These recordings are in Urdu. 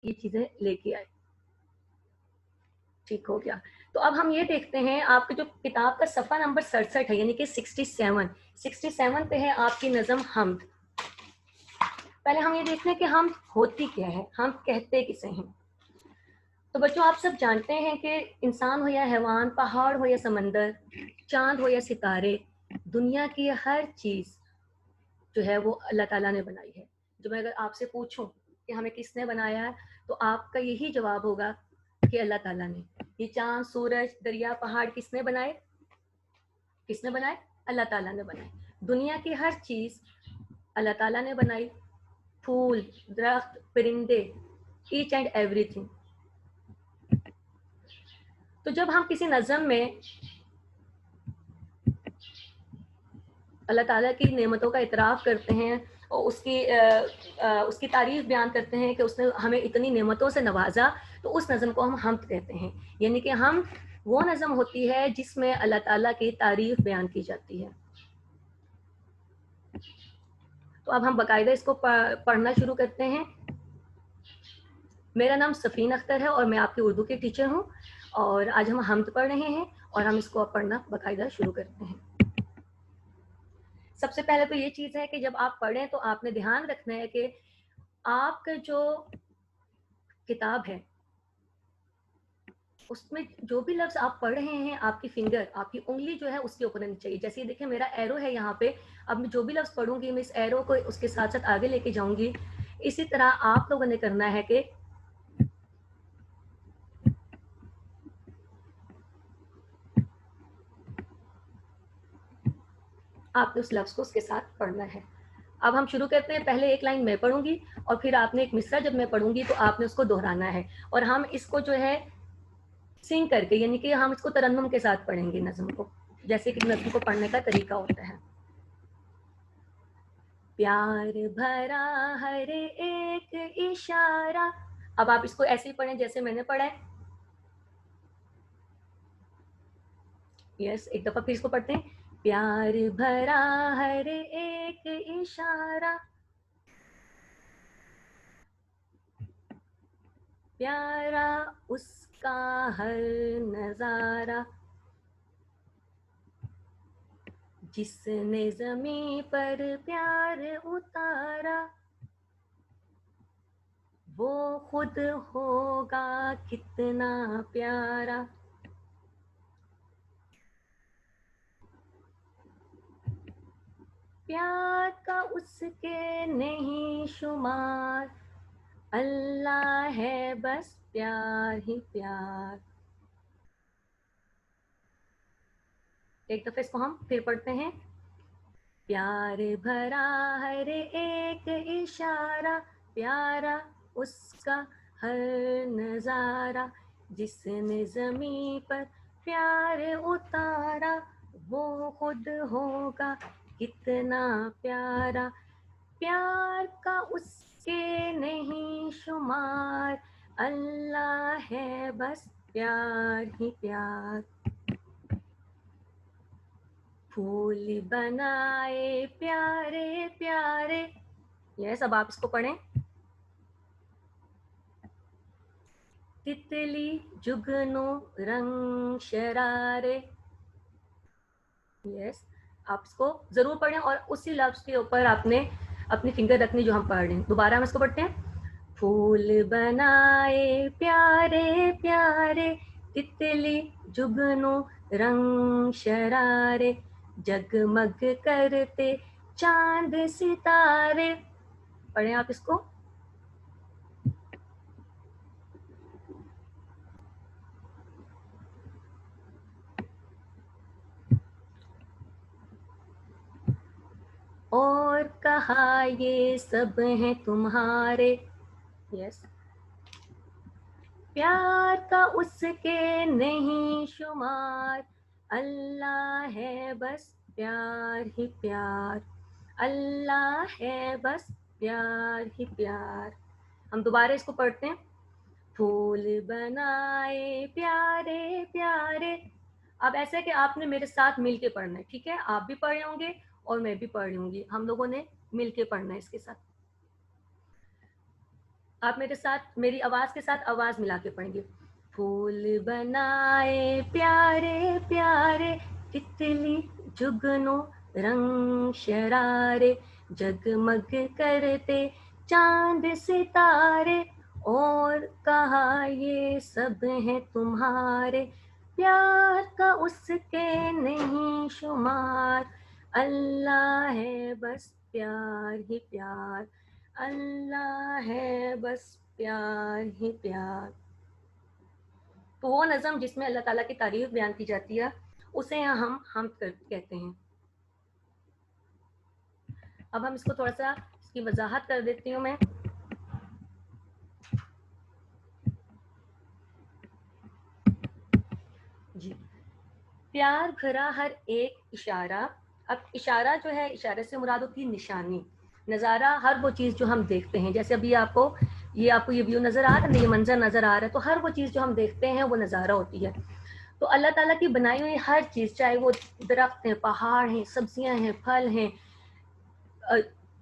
یہ چیزیں لے کے آئے. ٹھیک ہو گیا. تو اب ہم یہ دیکھتے ہیں آپ کے جو کتاب کا صفحہ نمبر 67 ہے یعنی کہ 67 پہ ہے آپ کی نظم حمد. پہلے ہم یہ دیکھتے ہیں کہ حمد ہوتی کیا ہے, ہم کہتے کسے ہیں. تو بچوں آپ سب جانتے ہیں کہ انسان ہو یا حیوان, پہاڑ ہو یا سمندر, چاند ہو یا ستارے, دنیا کی ہر چیز جو ہے وہ اللہ تعالیٰ نے بنائی ہے. جو میں اگر آپ سے پوچھوں کہ ہمیں کس نے بنایا ہے تو آپ کا یہی جواب ہوگا کہ اللہ تعالیٰ نے. یہ چاند, سورج, دریا, پہاڑ کس نے بنائے؟ کس نے بنائے؟ اللہ تعالیٰ نے بنائے. دنیا کی ہر چیز اللہ تعالیٰ نے بنائی. پھول, درخت, پرندے, ایچ اینڈ ایوری تھنگ. تو جب ہم کسی نظم میں اللہ تعالیٰ کی نعمتوں کا اعتراف کرتے ہیں اور اس کی تعریف بیان کرتے ہیں کہ اس نے ہمیں اتنی نعمتوں سے نوازا, تو اس نظم کو ہم حمد کہتے ہیں. یعنی کہ ہم وہ نظم ہوتی ہے جس میں اللہ تعالیٰ کی تعریف بیان کی جاتی ہے. تو اب ہم باقاعدہ اس کو پڑھنا شروع کرتے ہیں. میرا نام سفین اختر ہے اور میں آپ کی اردو کے ٹیچر ہوں, اور آج ہم حمد پڑھ رہے ہیں اور ہم اس کو پڑھنا باقاعدہ شروع کرتے ہیں. سب سے پہلے تو یہ چیز ہے کہ جب آپ پڑھیں تو آپ نے دھیان رکھنا ہے کہ آپ کا جو کتاب ہے اس میں جو بھی لفظ آپ پڑھ رہے ہیں آپ کی فنگر, آپ کی انگلی جو ہے اس کے اوپر ہونی چاہیے. جیسے دیکھیں میرا ایرو ہے یہاں پہ, اب میں جو بھی لفظ پڑھوں گی میں اس ایرو کو اس کے ساتھ ساتھ آگے لے کے جاؤں گی. اسی طرح آپ لوگوں نے کرنا ہے کہ آپ نے اس لفظ کو اس کے ساتھ پڑھنا ہے. اب ہم شروع کرتے ہیں. پہلے ایک لائن میں پڑھوں گی اور پھر آپ نے ایک مصرع جب میں پڑھوں گی تو آپ نے اس کو دہرانا ہے, اور ہم اس کو جو ہے سنگ کر کے, یعنی کہ ہم اس کو ترنم کے ساتھ پڑھیں گے نظم کو, جیسے کہ نظم کو پڑھنے کا طریقہ ہوتا ہے. پیار بھرا ہر ایک اشارہ. اب آپ اس کو ایسے ہی پڑھیں جیسے میں نے پڑھا ہے. یس, ایک دفعہ پھر اس کو پڑھتے ہیں. پیار بھرا ہر ایک اشارہ, پیارا اس کا ہر نظارہ, جس نے زمیں پر پیار اتارا, وہ خود ہوگا کتنا پیارا. پیار کا اس کے نہیں شمار, اللہ ہے بس پیار ہی پیار. ایک دفعہ اس کو ہم پھر پڑھتے ہیں. پیار بھرا ہر ایک اشارہ, پیارا اس کا ہر نظارہ, جس نے زمیں پر پیار اتارا, وہ خود ہوگا کتنا پیارا. پیار کا اس کے نہیں شمار, اللہ ہے بس پیار ہی پیار. پھول بنائے پیارے پیارے. یس, اب آپ اس کو پڑھیں. تتلی جگنو رنگ شرارے. یس, آپ اس کو ضرور پڑھیں اور اسی لفظ کے اوپر آپ نے اپنی فنگر رکھنی جو ہم پڑھ رہے ہیں. دوبارہ ہم اس کو پڑھتے ہیں. پھول بنائے پیارے پیارے, تتلی جگنو رنگ شرارے, جگمگ کرتے چاند ستارے. پڑھیں آپ اس کو. اور کہا یہ سب ہیں تمہارے. یس, پیار کا اس کے نہیں شمار, اللہ ہے بس پیار ہی پیار, اللہ ہے بس پیار ہی پیار. ہم دوبارہ اس کو پڑھتے ہیں. پھول بنائے پیارے پیارے. اب ایسا ہے کہ آپ نے میرے ساتھ مل کے پڑھنا ہے, ٹھیک ہے؟ آپ بھی پڑھ رہے ہوں گے اور میں بھی پڑھ رہی ہوں گی, ہم لوگوں نے مل کے پڑھنا ہے اس کے ساتھ. آپ میرے ساتھ میری آواز کے ساتھ آواز ملا کے پڑھیں گے. پھول بنائے پیارے پیارے تتلی جگنو رنگ شرارے جگمگ کرتے چاند ستارے اور کہا یہ سب ہیں تمہارے پیار کا اس کے نہیں شمار اللہ ہے بس پیار ہی پیار اللہ ہے بس پیار ہی پیار. تو وہ نظم جس میں اللہ تعالیٰ کی تعریف بیان کی جاتی ہے اسے ہم حمد کہتے ہیں. اب ہم اس کو تھوڑا سا اس کی وضاحت کر دیتی ہوں میں. جی پیار بھرا ہر ایک اشارہ. اب اشارہ جو ہے اشارے سے مراد ہوتی ہے نشانی نظارہ ہر وہ چیز جو ہم دیکھتے ہیں. جیسے ابھی آپ کو یہ ویو نظر آ رہا ہے یہ منظر نظر آ رہا ہے تو ہر وہ چیز جو ہم دیکھتے ہیں وہ نظارہ ہوتی ہے. تو اللہ تعالیٰ کی بنائی ہوئی ہر چیز چاہے وہ درخت ہیں پہاڑ ہیں سبزیاں ہیں پھل ہیں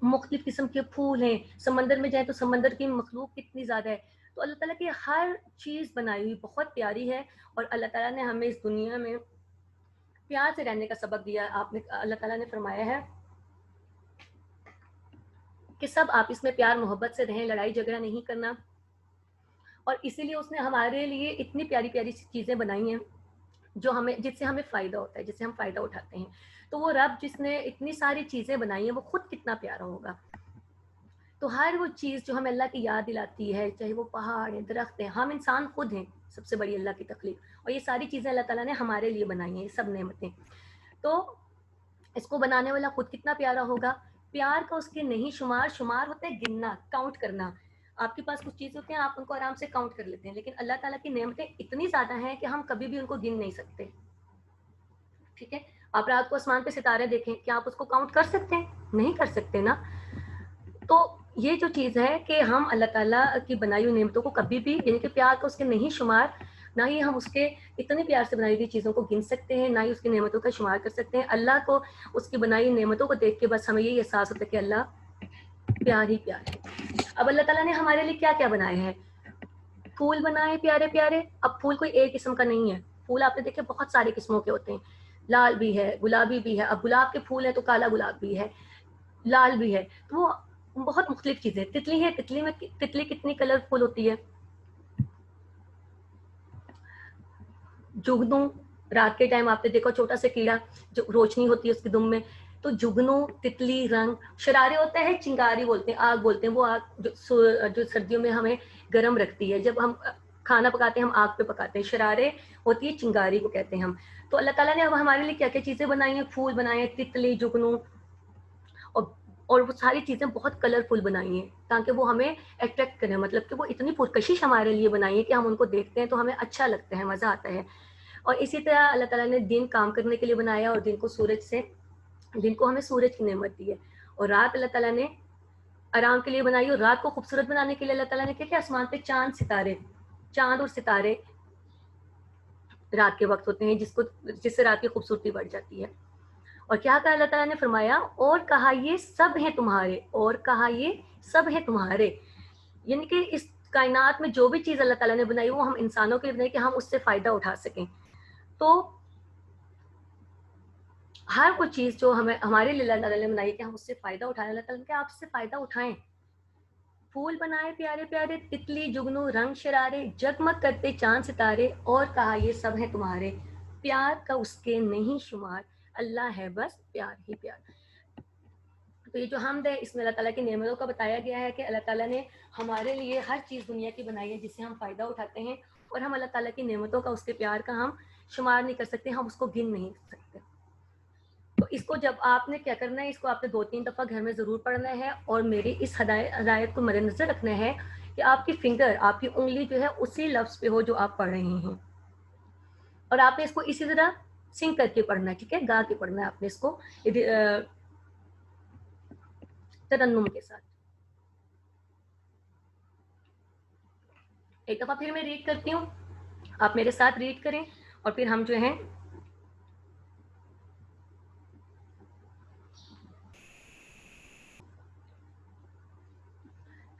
مختلف قسم کے پھول ہیں سمندر میں جائیں تو سمندر کی مخلوق کتنی زیادہ ہے. تو اللہ تعالیٰ کی ہر چیز بنائی ہوئی بہت پیاری ہے اور اللہ تعالیٰ نے ہمیں اس دنیا میں پیار سے رہنے کا سبق دیا. اللہ تعالیٰ نے فرمایا ہے کہ سب آپ اس میں پیار محبت سے رہیں لڑائی جھگڑا نہیں کرنا. اور اسی لیے اس نے ہمارے لیے اتنی پیاری پیاری چیزیں بنائی ہیں جو جس سے ہمیں فائدہ ہوتا ہے جس سے ہم فائدہ اٹھاتے ہیں. تو وہ رب جس نے اتنی ساری چیزیں بنائی ہیں وہ خود کتنا پیارا ہوگا. تو ہر وہ چیز جو ہمیں اللہ کی یاد دلاتی ہے چاہے وہ پہاڑ ہیں درخت ہیں ہم انسان خود ہیں سب سے بڑی اللہ کی تخلیق اور یہ ساری چیزیں اللہ تعالیٰ نے ہمارے لیے بنائی ہیں یہ سب نعمتیں. تو اس کو بنانے والا خود کتنا پیارا ہوگا. پیار کا اس کے نہیں شمار ہوتا ہے گننا کاؤنٹ کرنا. آپ کے پاس کچھ چیزیں ہوتی ہیں آپ ان کو آرام سے کاؤنٹ کر لیتے ہیں لیکن اللہ تعالیٰ کی نعمتیں اتنی زیادہ ہیں کہ ہم کبھی بھی ان کو گن نہیں سکتے. ٹھیک ہے آپ رات کو آسمان پہ ستارے دیکھیں کیا آپ اس کو کاؤنٹ کر سکتے ہیں نہیں کر سکتے نا. تو یہ جو چیز ہے کہ ہم اللہ تعالیٰ کی بنائی ہوئی نعمتوں کو کبھی بھی یعنی کہ پیار کا اس کے نہیں شمار نہ ہی ہم اس کے اتنے پیار سے بنائی ہوئی چیزوں کو گن سکتے ہیں نہ ہی اس کی نعمتوں کا شمار کر سکتے ہیں. اللہ کو اس کی بنائی ہوئی نعمتوں کو دیکھ کے بس ہمیں یہ احساس ہوتا ہے کہ اللہ پیار ہی پیار ہے. اب اللہ تعالیٰ نے ہمارے لیے کیا کیا بنائے ہیں. پھول بنائے پیارے پیارے. اب پھول کوئی ایک قسم کا نہیں ہے. پھول آپ نے دیکھے بہت سارے قسموں کے ہوتے ہیں لال بھی ہے گلابی بھی ہے. اب گلاب کے پھول ہے تو کالا گلاب بھی ہے لال بھی ہے. تو وہ بہت مختلف چیزیں. تتلی ہے تتلی کتنی کلرفل ہوتی ہے. جگنو رات کے ٹائم آپ نے دیکھا چھوٹا سا کیڑا جو روشنی ہوتی ہے اس کے دم میں تو جگنو تتلی رنگ. شرارے ہوتا ہے چنگاری بولتے ہیں آگ بولتے ہیں وہ آگ جو سردیوں میں ہمیں گرم رکھتی ہے. جب ہم کھانا پکاتے ہیں ہم آگ پہ پکاتے ہیں. شرارے ہوتی ہے چنگاری کو کہتے ہیں ہم. تو اللہ تعالیٰ نے اب ہمارے لیے کیا کیا چیزیں بنائی ہیں. پھول بنائے ہیں تتلی جگنو اور وہ ساری چیزیں بہت کلرفل بنائی ہیں تاکہ وہ ہمیں اٹریکٹ کریں. مطلب کہ وہ اتنی پرکشش ہمارے لیے بنائی ہے کہ ہم ان کو دیکھتے ہیں تو ہمیں اچھا لگتا ہے مزہ آتا ہے. اور اسی طرح اللہ تعالیٰ نے دن کام کرنے کے لیے بنایا اور دن کو ہمیں سورج کی نعمت دی ہے. اور رات اللہ تعالیٰ نے آرام کے لیے بنائی. اور رات کو خوبصورت بنانے کے لیے اللہ تعالیٰ نے کیا کیا آسمان پہ چاند اور ستارے رات کے وقت ہوتے ہیں جس سے رات کی خوبصورتی بڑھ جاتی ہے. اور کیا کہا اللہ تعالیٰ نے فرمایا اور کہا یہ سب ہیں تمہارے. اور کہا یہ سب ہیں تمہارے یعنی کہ اس کائنات میں جو بھی چیز اللہ تعالیٰ نے بنائی وہ ہم انسانوں کے لیے بنائی کہ ہم اس سے فائدہ اٹھا سکیں. تو ہر کوئی چیز جو ہمارے لیے اللہ تعالیٰ نے بنائی کہ ہم اس سے فائدہ اٹھائیں. اللہ تعالیٰ نے کہا آپ اس سے فائدہ اٹھائیں. پھول بنائے پیارے پیارے تتلی جگنو رنگ شرارے جگمگ کرتے چاند ستارے اور کہا یہ سب ہیں تمہارے پیار کا اس کے نہیں شمار اللہ ہے بس پیار ہی پیار. تو یہ جو حمد ہے اس میں اللہ تعالیٰ کی نعمتوں کا بتایا گیا ہے کہ اللہ تعالیٰ نے ہمارے لیے ہر چیز دنیا کی بنائی ہے جس سے ہم فائدہ اٹھاتے ہیں اور ہم اللہ تعالیٰ کی نعمتوں کا اس کے پیار کا ہم شمار نہیں کر سکتے ہم اس کو گن نہیں سکتے. تو اس کو جب آپ نے کیا کرنا ہے اس کو آپ نے 2-3 دفعہ گھر میں ضرور پڑھنا ہے اور میری اس ہدایت کو مد نظر رکھنا ہے کہ آپ کی فنگر آپ کی انگلی جو ہے اسی لفظ پہ ہو جو آپ پڑھ رہے ہیں اور آپ نے اس کو اسی طرح سنگ کر کے پڑھنا ہے. ٹھیک ہے گا کے پڑھنا ہے آپ نے اس کو ترنم کے ساتھ. ایک دفعہ پھر میں ریڈ کرتی ہوں آپ میرے ساتھ ریڈ کریں اور پھر ہم جو ہیں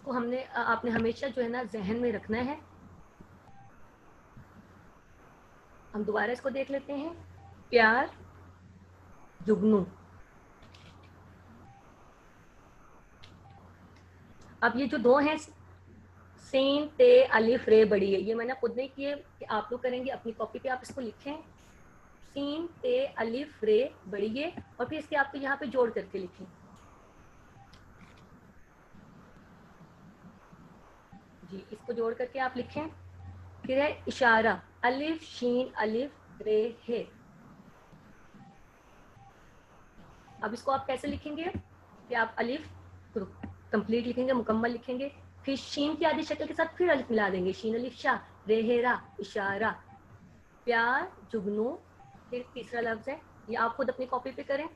اس کو آپ نے ہمیشہ جو ہے نا ذہن میں رکھنا ہے. ہم دوبارہ اس کو دیکھ لیتے ہیں. پیار جگنو. اب یہ جو دو ہیں سین تے الف رے بڑی ہے, یہ میں نے خود نہیں کیے کہ آپ لوگ کریں گے اپنی کاپی پہ آپ اس کو لکھیں. سین تے الف رے بڑی ہے اور پھر اس کے آپ کو یہاں پہ جوڑ کر کے لکھیں. جی اس کو جوڑ کر کے آپ لکھیں. پھر ہے اشارہ الف شین الف رے ہے. اب اس کو آپ کیسے لکھیں گے کہ آپ الف کمپلیٹ لکھیں گے, مکمل لکھیں گے, پھر شین کی آدھی شکل کے ساتھ پھر الف ملا دیں گے, شین الف شاہ رے ہے را اشارہ پیار جگنو. پھر تیسرا لفظ ہے, یہ آپ خود اپنی کاپی پہ کریں.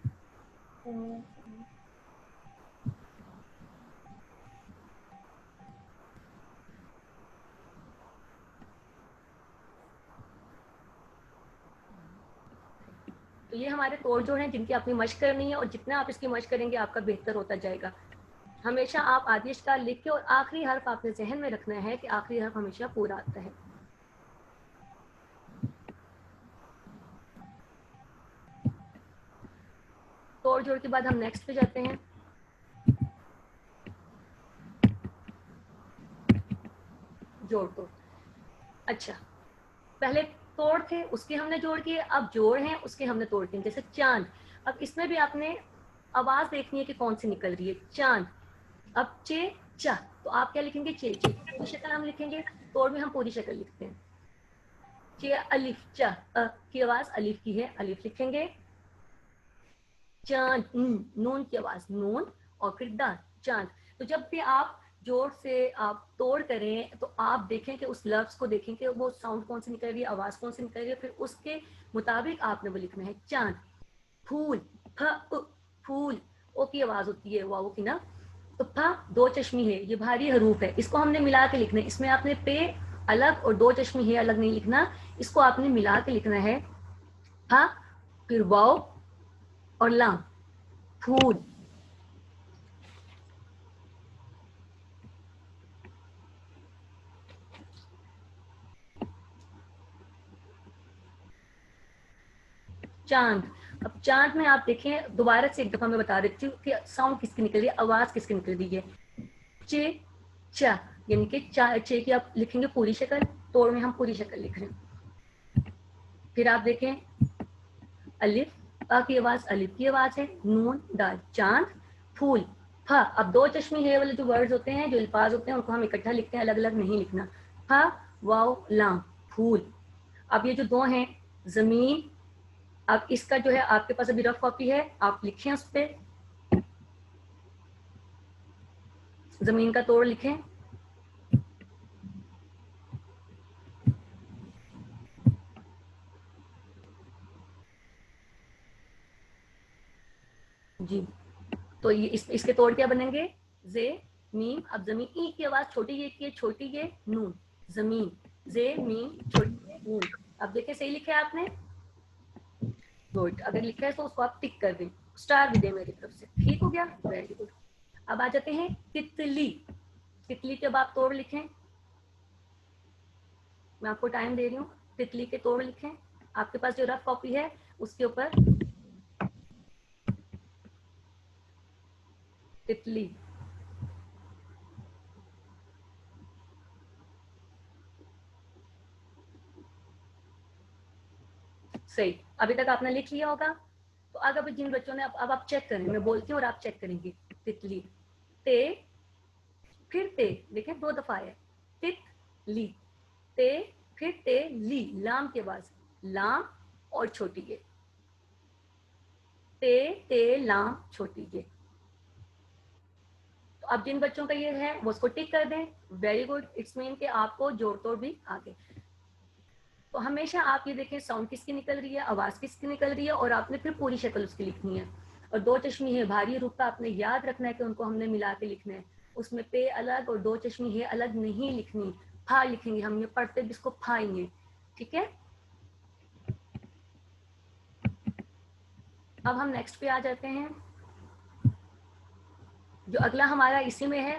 تو یہ ہمارے توڑ جوڑ ہیں جن کی اپنی مشق کرنی ہے, اور جتنا آپ اس کی مشق کریں گے آپ کا بہتر ہوتا جائے گا. ہمیشہ آپ آدھی اشکال لکھ کے اور آخری حرف آپ نے ذہن میں رکھنا ہے کہ آخری حرف ہمیشہ پورا آتا ہے. توڑ جوڑ کے بعد ہم نیکسٹ پہ جاتے ہیں. جوڑ توڑ. اچھا پہلے توڑ تھے اس کے ہم نے جوڑ کیے, اب جوڑ ہیں اس کے ہم نے توڑ کیے. جیسے چاند, اب اس میں بھی آپ نے آواز دیکھنی ہے کہ کون سی نکل رہی ہے. چاند. اب چے چا, تو آپ کیا لکھیں گے چے چے پوری شکل ہم لکھیں گے. توڑ میں ہم پوری شکل لکھتے ہیں. چے الف چا کی آواز الف کی ہے, الف لکھیں گے. چاند نون کی آواز نون اور پھر دال چاند. تو جب بھی آپ جوڑ سے آپ توڑ کریں تو آپ دیکھیں کہ اس لفظ کو دیکھیں کہ وہ ساؤنڈ کون سی نکل رہی ہے, آواز کون سی نکل رہی ہے, پھر اس کے مطابق آپ نے وہ لکھنا ہے. چاند. پھول پھول او کی آواز ہوتی ہے واو کی نا, تو پھا دو چشمی ہے, یہ بھاری حروف ہے, اس کو ہم نے ملا کے لکھنا ہے. اس میں آپ نے پے الگ اور دو چشمی ہے الگ نہیں لکھنا, اس کو آپ نے ملا کے لکھنا ہے. پھا پھر واو اور لام پھول. چاند. اب چاند میں آپ دیکھیں دوبارہ سے ایک دفعہ میں بتا دیتی ہوں کہ ساؤنڈ کس کی نکل رہی ہے, آواز کس کی نکل رہی ہے. چے چا یعنی کہ چے کی آپ لکھیں گے پوری شکل, توڑ میں ہم پوری شکل لکھ رہے ہیں. پھر آپ دیکھیں الف کی آواز الف کی آواز ہے, نون دال چاند پھول. پھا اب دو چشمی ہے والے جو ورڈز ہوتے ہیں جو الفاظ ہوتے ہیں ان کو ہم اکٹھا لکھتے ہیں, الگ الگ نہیں لکھنا. پھا واو لام پھول. اب یہ جو دو ہیں زمین, اب اس کا جو ہے آپ کے پاس ابھی رف کاپی ہے, آپ لکھیں اس پہ زمین کا توڑ لکھیں. جی تو یہ اس کے توڑ کیا بنیں گے, زے میم. اب زمین ای کی آواز چھوٹی یہ کی ہے, چھوٹی یہ نون زمین, زے میم چھوٹی یہ نون. اب دیکھیں صحیح لکھا ہے آپ نے, گڈ. اگر لکھا ہے تو اس کو آپ ٹک کر دیں, اسٹار بھی دیں میری طرف سے, ٹھیک ہو گیا, ویری گڈ. اب آ جاتے ہیں تتلی. تتلی کے بعد توڑ لکھیں, میں آپ کو ٹائم دے رہی ہوں. تتلی کے توڑ لکھیں, آپ کے پاس جو رف کاپی ہے اس کے اوپر تتلی. صحیح, ابھی تک آپ نے لکھ لیا ہوگا. تو اگر جن بچوں نے اب آپ چیک کریں, میں بولتی ہوں اور آپ چیک کریں گے. تتلی تے پھر تے, دیکھیں دو دفعہ ہے, تت لی تے پھر تے لی, لام کے بعد لام اور چھوٹی یہ تے تے لام چھوٹی یہ. تو اب جن بچوں کا یہ ہے وہ اس کو ٹک کر دیں, ویری گڈ. اٹس مین کہ آپ کو جوڑ توڑ بھی آگے. تو ہمیشہ آپ یہ دیکھیں ساؤنڈ کس کی نکل رہی ہے, آواز کس کی نکل رہی ہے, اور آپ نے پھر پوری شکل اس کی لکھنی ہے. اور دو چشمی ہے بھاری حروف کا آپ نے یاد رکھنا ہے کہ ان کو ہم نے ملا کے لکھنا ہے. اس میں پے الگ اور دو چشمی ہے الگ نہیں لکھنی. پھا لکھیں گے ہم, یہ پڑھتے بھی اس کو پھائیں گے, ٹھیک ہے. اب ہم نیکسٹ پہ آ جاتے ہیں. جو اگلا ہمارا اسی میں ہے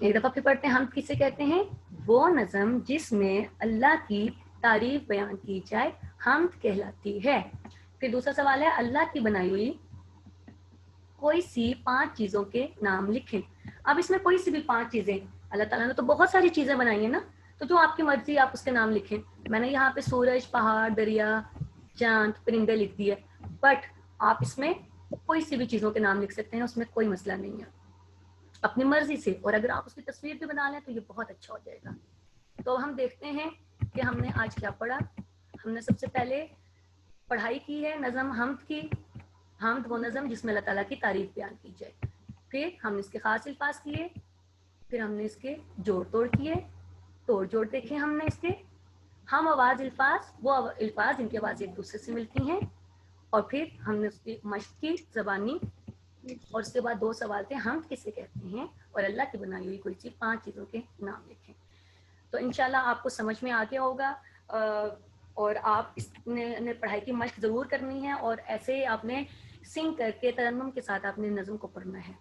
ایک دفعہ پھر پڑھتے ہیں. ہم کسے کہتے ہیں؟ وہ نظم جس میں اللہ کی تعریف بیان کی جائے حمد کہلاتی ہے. پھر دوسرا سوال ہے اللہ کی بنائی ہوئی کوئی سی 5 چیزوں کے نام لکھیں. اب اس میں کوئی سی بھی 5 چیزیں, اللہ تعالیٰ نے تو بہت ساری چیزیں بنائی ہیں نا, تو جو آپ کی مرضی آپ اس کے نام لکھیں. میں نے یہاں پہ سورج, پہاڑ, دریا, چاند, پرندے لکھ دی ہے, بٹ آپ اس میں کوئی سی بھی چیزوں کے نام لکھ سکتے ہیں, اس میں کوئی مسئلہ نہیں ہے, اپنی مرضی سے. اور اگر آپ اس کی تصویر بھی بنا لیں تو یہ بہت اچھا ہو جائے گا. تو ہم دیکھتے ہیں کہ ہم نے آج کیا پڑھا. ہم نے سب سے پہلے پڑھائی کی ہے نظم حمد کی. حمد وہ نظم جس میں اللہ تعالیٰ کی تعریف بیان کی جائے. پھر ہم نے اس کے خاص الفاظ کیے, پھر ہم نے اس کے جوڑ توڑ کیے, توڑ جوڑ دیکھے ہم نے اس کے. ہم آواز الفاظ وہ الفاظ جن کی آوازیں ایک دوسرے سے ملتی ہیں, اور پھر ہم نے اس کی مشق کی زبانی. اور اس کے بعد 2 سوال تھے حمد کسے کہتے ہیں, اور اللہ کی بنائی ہوئی کوئی چیز 5 چیزوں کے نام لکھیں. تو انشاءاللہ آپ کو سمجھ میں آ گیا ہوگا, اور آپ اس نے پڑھائی کی مشق ضرور کرنی ہے, اور ایسے آپ نے سنگ کر کے ترنم کے ساتھ آپ نے نظم کو پڑھنا ہے.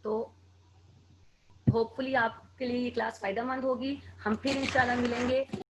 تو ہوپ فلی آپ کے لیے یہ کلاس فائدہ مند ہوگی. ہم پھر انشاءاللہ ملیں گے